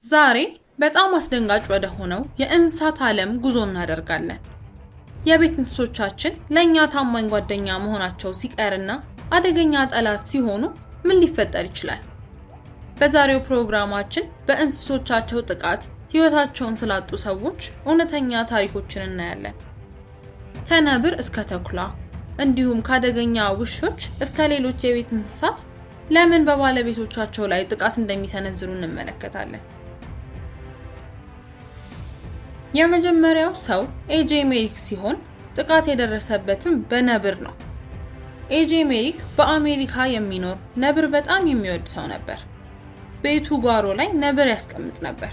ዛሬ በጣም አስደንጋጭ ወደ ሆነው የእንስሳት ዓለም ጉዞ እናደርጋለን። የቤት እንስሶቻችን ለኛ ታማኝ ጓደኛ መሆናቸው ሲቀርና አደገኛ ጠላት ሲሆኑ ምን ሊፈጠር ይችላል? በዛሬው ፕሮግራማችን በእንስሶቻቸው ጥቃት ህይወታቸውን ስላጡ ሰዎች እውነተኛ ታሪኮችን እናያለን። ከነብር እስከ ተኩላ እንዲሁም ከአደገኛ ውሾች እስከ ሌሎች የቤት እንስሳት ለምን በባለቤቶቻቸው ላይ ጥቃት እንደሚሰነዝሩ እንመለከታለን። የመጀመሪያው ሰው ኤጄ ሜሪክ ሲሆን ጥቃት የደረሰበትም በነብር ነው። ኤጄ ሜሪክ በአሜሪካ የሚኖር ነብር በጣም የሚወድ ሰው ነበር። ቤቱ ጓሮ ላይ ነብር ያስቀምጥ ነበር።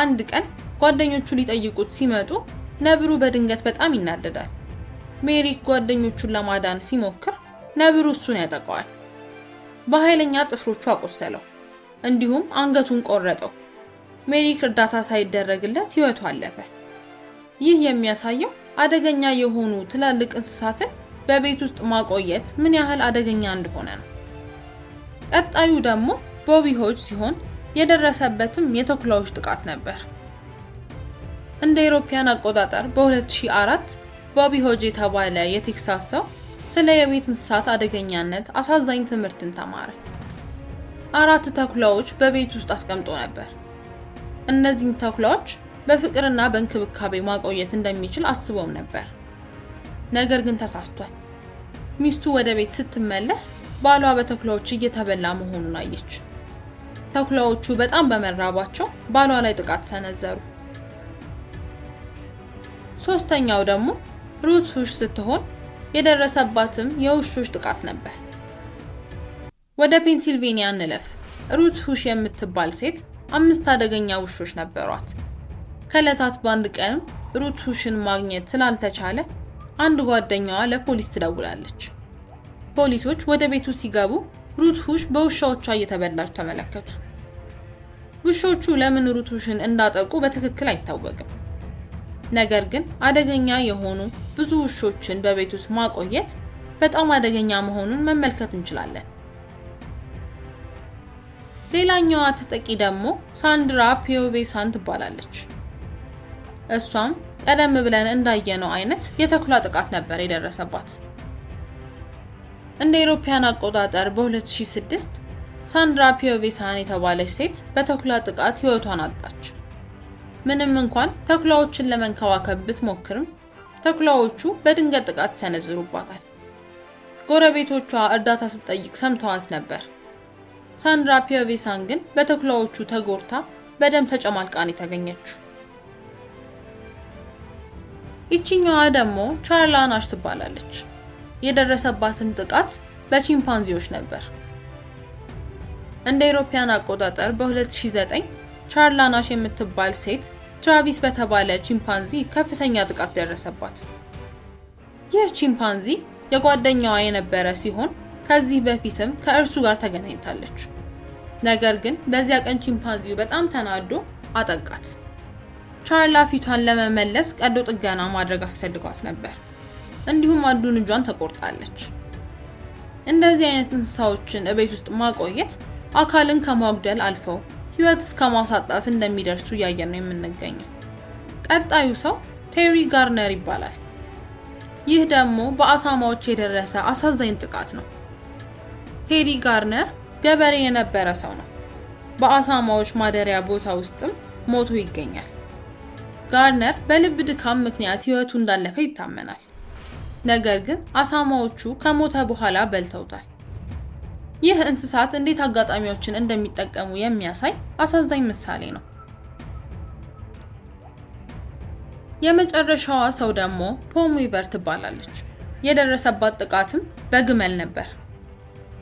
አንድ ቀን ጓደኞቹ ሊጠይቁት ሲመጡ ነብሩ በድንገት በጣም ይናደዳል። ሜሪክ ጓደኞቹን ለማዳን ሲሞክር ነብሩ እሱን ያጠቃዋል። በኃይለኛ ጥፍሮቹ አቆሰለው፣ እንዲሁም አንገቱን ቆረጠው። ሜሪክ እርዳታ ሳይደረግለት ህይወቱ አለፈ። ይህ የሚያሳየው አደገኛ የሆኑ ትላልቅ እንስሳትን በቤት ውስጥ ማቆየት ምን ያህል አደገኛ እንደሆነ ነው። ቀጣዩ ደግሞ ቦቢ ሆጅ ሲሆን የደረሰበትም የተኩላዎች ጥቃት ነበር። እንደ አውሮፓውያን አቆጣጠር በ2004 ቦቢ ሆጅ የተባለ የቴክሳስ ሰው ስለ የቤት እንስሳት አደገኛነት አሳዛኝ ትምህርትን ተማረ። 4 ተኩላዎች በቤት ውስጥ አስቀምጦ ነበር። እነዚህን ተኩላዎች በፍቅርና በእንክብካቤ ማቆየት እንደሚችል አስቦም ነበር። ነገር ግን ተሳስቷል። ሚስቱ ወደ ቤት ስትመለስ ባሏ በተኩላዎች እየተበላ መሆኑን አየች። ተኩላዎቹ በጣም በመራባቸው ባሏ ላይ ጥቃት ሰነዘሩ። ሶስተኛው ደግሞ ሩት ሁሽ ስትሆን የደረሰባትም የውሾች ጥቃት ነበር። ወደ ፔንሲልቬኒያ እንለፍ። ሩት ሁሽ የምትባል ሴት 5 አደገኛ ውሾች ነበሯት። ከዕለታት በአንድ ቀን ሩት ሁሽን ማግኘት ስላልተቻለ አንድ ጓደኛዋ ለፖሊስ ትደውላለች። ፖሊሶች ወደ ቤቱ ሲገቡ ሩት ሁሽ በውሻዎቿ እየተበላች ተመለከቱ። ውሾቹ ለምን ሩት ሁሽን እንዳጠቁ በትክክል አይታወቅም። ነገር ግን አደገኛ የሆኑ ብዙ ውሾችን በቤት ውስጥ ማቆየት በጣም አደገኛ መሆኑን መመልከት እንችላለን። ሌላኛዋ ተጠቂ ደግሞ ሳንድራ ፒዮቬሳን ትባላለች። እሷም ቀደም ብለን እንዳየነው አይነት የተኩላ ጥቃት ነበር የደረሰባት። እንደ አውሮፓውያን አቆጣጠር በ2006 ሳንድራ ፒዮቬሳን የተባለች ሴት በተኩላ ጥቃት ህይወቷን አጣች። ምንም እንኳን ተኩላዎችን ለመንከባከብ ብትሞክርም ተኩላዎቹ በድንገት ጥቃት ሰነዝሩባታል። ጎረቤቶቿ እርዳታ ስትጠይቅ ሰምተዋት ነበር። ሳንድራ ፒዮቬሳን ግን በተኩላዎቹ ተጎርታ በደም ተጨማልቃን የተገኘችው። ይቺኛዋ ደግሞ ቻርላ ናሽ ትባላለች። የደረሰባትም ጥቃት በቺምፓንዚዎች ነበር። እንደ አውሮፓውያን አቆጣጠር በ2009 ቻርላ ናሽ የምትባል ሴት ትራቪስ በተባለ ቺምፓንዚ ከፍተኛ ጥቃት ደረሰባት። ይህ ቺምፓንዚ የጓደኛዋ የነበረ ሲሆን ከዚህ በፊትም ከእርሱ ጋር ተገናኝታለች። ነገር ግን በዚያ ቀን ቺምፓንዚው በጣም ተናዶ አጠቃት። ቻርላ ፊቷን ለመመለስ ቀዶ ጥገና ማድረግ አስፈልጓት ነበር። እንዲሁም አንዱን እጇን ተቆርጣለች። እንደዚህ አይነት እንስሳዎችን እቤት ውስጥ ማቆየት አካልን ከማጉደል አልፈው ህይወት እስከ ማሳጣት እንደሚደርሱ እያየን ነው የምንገኘው። ቀጣዩ ሰው ቴሪ ጋርነር ይባላል። ይህ ደግሞ በአሳማዎች የደረሰ አሳዛኝ ጥቃት ነው። ቴሪ ጋርነር ገበሬ የነበረ ሰው ነው። በአሳማዎች ማደሪያ ቦታ ውስጥም ሞቶ ይገኛል። ጋርነር በልብ ድካም ምክንያት ህይወቱ እንዳለፈ ይታመናል። ነገር ግን አሳማዎቹ ከሞተ በኋላ በልተውታል። ይህ እንስሳት እንዴት አጋጣሚዎችን እንደሚጠቀሙ የሚያሳይ አሳዛኝ ምሳሌ ነው። የመጨረሻዋ ሰው ደግሞ ፖም ዊቨር ትባላለች። የደረሰባት ጥቃትም በግመል ነበር።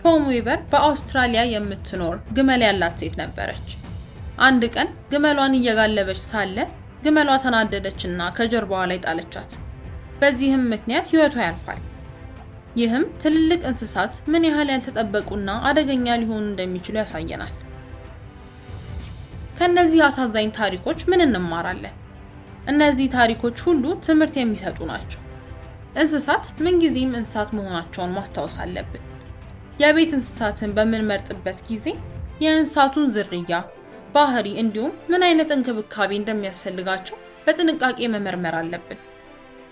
ፖም ዊቨር በአውስትራሊያ የምትኖር ግመል ያላት ሴት ነበረች። አንድ ቀን ግመሏን እየጋለበች ሳለ ግመሏ ተናደደችና ከጀርባዋ ላይ ጣለቻት። በዚህም ምክንያት ህይወቷ ያልፋል። ይህም ትልልቅ እንስሳት ምን ያህል ያልተጠበቁና አደገኛ ሊሆኑ እንደሚችሉ ያሳየናል። ከነዚህ አሳዛኝ ታሪኮች ምን እንማራለን? እነዚህ ታሪኮች ሁሉ ትምህርት የሚሰጡ ናቸው። እንስሳት ምንጊዜም እንስሳት መሆናቸውን ማስታወስ አለብን። የቤት እንስሳትን በምንመርጥበት ጊዜ የእንስሳቱን ዝርያ፣ ባህሪ እንዲሁም ምን አይነት እንክብካቤ እንደሚያስፈልጋቸው በጥንቃቄ መመርመር አለብን።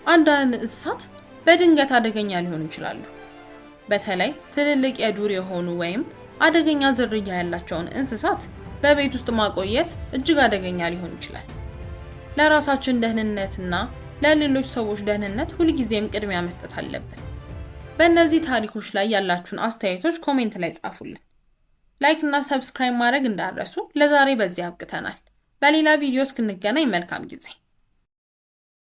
አንዳንድ እንስሳት በድንገት አደገኛ ሊሆኑ ይችላሉ። በተለይ ትልልቅ የዱር የሆኑ ወይም አደገኛ ዝርያ ያላቸውን እንስሳት በቤት ውስጥ ማቆየት እጅግ አደገኛ ሊሆን ይችላል። ለራሳችን ደህንነትና ለሌሎች ሰዎች ደህንነት ሁልጊዜም ቅድሚያ መስጠት አለብን። በእነዚህ ታሪኮች ላይ ያላችሁን አስተያየቶች ኮሜንት ላይ ጻፉልን። ላይክ እና ሰብስክራይብ ማድረግ እንዳትረሱ። ለዛሬ በዚህ አብቅተናል። በሌላ ቪዲዮ እስክንገናኝ መልካም ጊዜ